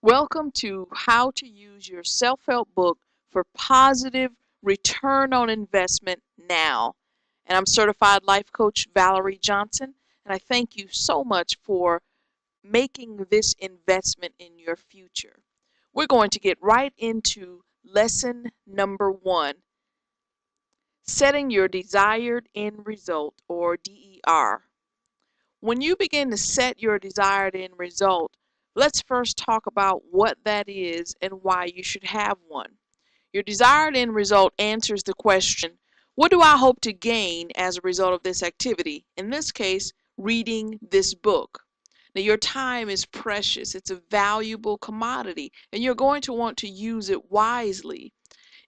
Welcome to How to Use Your Self-Help Book for Positive Return on Investment Now. And I'm Certified Life Coach Valerie Johnson, and I thank you so much for making this investment in your future. We're going to get right into lesson number 1, setting your desired end result, or DER. When you begin to set your desired end result, let's first talk about what that is and why you should have one. Your desired end result answers the question, what do I hope to gain as a result of this activity? In this case, reading this book. Now, your time is precious. It's a valuable commodity, and you're going to want to use it wisely.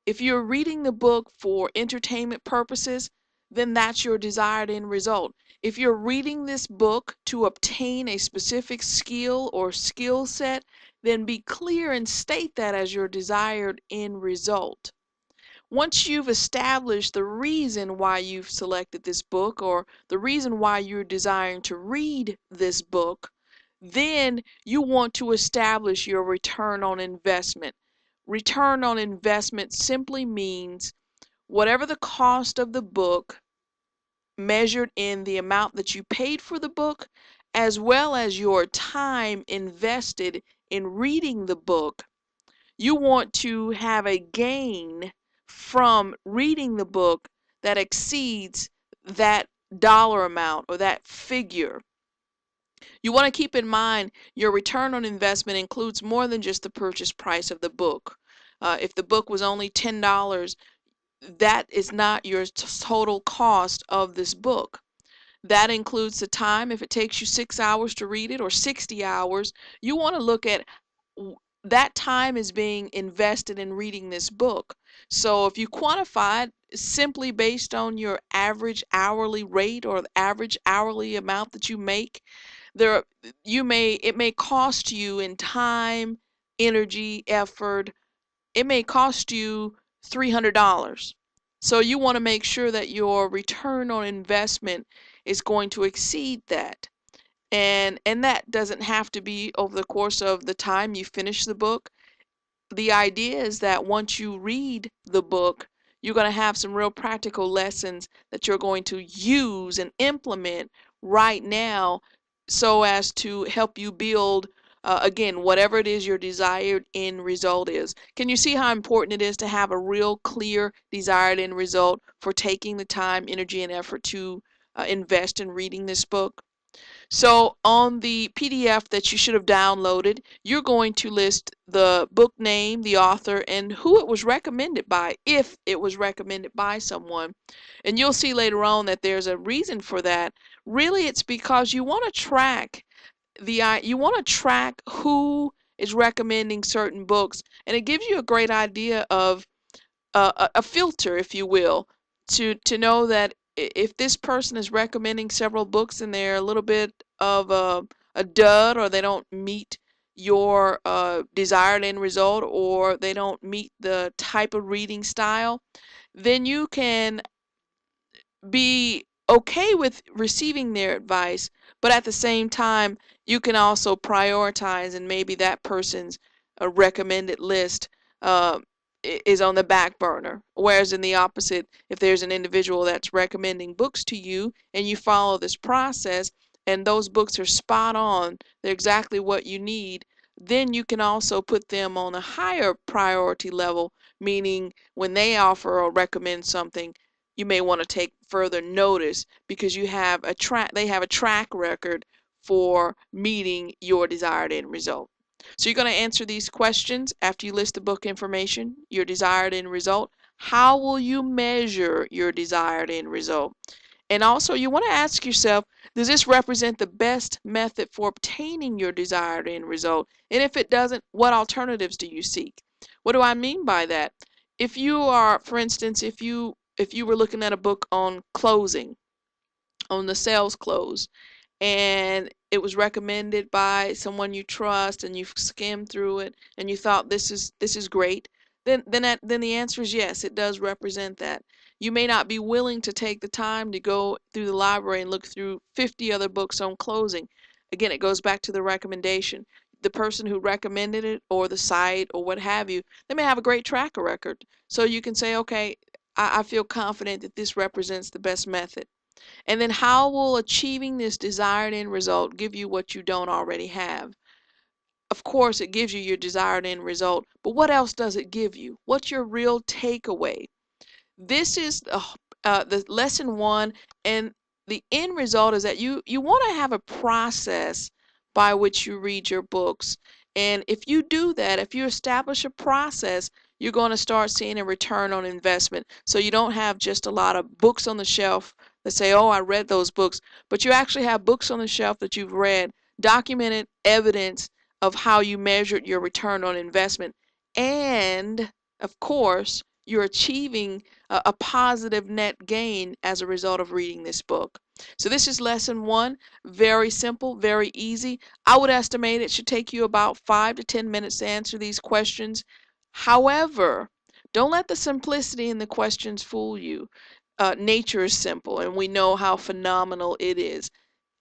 If you're reading the book for entertainment purposes, then that's your desired end result. If you're reading this book to obtain a specific skill or skill set, then be clear and state that as your desired end result. Once you've established the reason why you've selected this book or the reason why you're desiring to read this book, then you want to establish your return on investment. Return on investment simply means whatever the cost of the book measured in the amount that you paid for the book, as well as your time invested in reading the book. You want to have a gain from reading the book that exceeds that dollar amount or that figure. You want to keep in mind your return on investment includes more than just the purchase price of the book. If the book was only $10, that is not your total cost of this book. That includes the time. If it takes you 6 hours to read it or 60 hours, you want to look at that time is being invested in reading this book. So if you quantify it simply based on your average hourly rate or the average hourly amount that you make, it may cost you in time, energy, effort, it may cost you $300. So you want to make sure that your return on investment is going to exceed that. And that doesn't have to be over the course of the time you finish the book. The idea is that once you read the book, you're going to have some real practical lessons that you're going to use and implement right now so as to help you build, again, whatever it is your desired end result is. Can you see how important it is to have a real clear desired end result for taking the time, energy, and effort to invest in reading this book? So on the PDF that you should have downloaded, you're going to list the book name, the author, and who it was recommended by, if it was recommended by someone. And you'll see later on that there's a reason for that. Really, it's because you want to track who is recommending certain books, and it gives you a great idea of a filter, if you will, to know that if this person is recommending several books and they're a little bit of a dud, or they don't meet your desired end result, or they don't meet the type of reading style, then you can be okay with receiving their advice, but at the same time, you can also prioritize, and maybe that person's recommended list uh, is on the back burner. Whereas in the opposite, if there's an individual that's recommending books to you and you follow this process and those books are spot on, they're exactly what you need, then you can also put them on a higher priority level, meaning when they offer or recommend something, you may want to take further notice because they have a track record for meeting your desired end result. So you're going to answer these questions after you list the book information, your desired end result. How will you measure your desired end result? And also you want to ask yourself, does this represent the best method for obtaining your desired end result? And if it doesn't, what alternatives do you seek? What do I mean by that? If you are, for instance, if you were looking at a book on closing, on the sales close, and it was recommended by someone you trust, and you've skimmed through it and you thought this is great, then the answer is yes, it does represent that. You may not be willing to take the time to go through the library and look through 50 other books on closing. Again, it goes back to the recommendation. the person who recommended it or the site or what have you, they may have a great track record. So you can say, okay, I feel confident that this represents the best method. And then how will achieving this desired end result give you what you don't already have? Of course, it gives you your desired end result, but what else does it give you? What's your real takeaway? This is the lesson one, and the end result is that you want to have a process by which you read your books. And if you do that, if you establish a process, you're going to start seeing a return on investment. So you don't have just a lot of books on the shelf that say, oh, I read those books, but you actually have books on the shelf that you've read, documented evidence of how you measured your return on investment. And of course, you're achieving a positive net gain as a result of reading this book. So this is lesson one. Very simple, very easy. I would estimate it should take you about 5 to 10 minutes to answer these questions. However, don't let the simplicity in the questions fool you. Nature is simple, and we know how phenomenal it is.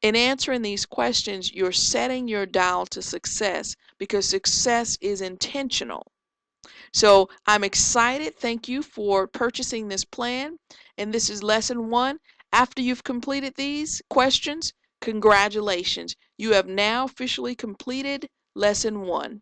In answering these questions, you're setting your dial to success because success is intentional. So I'm excited. Thank you for purchasing this plan. And this is lesson one. After you've completed these questions, congratulations. You have now officially completed lesson one.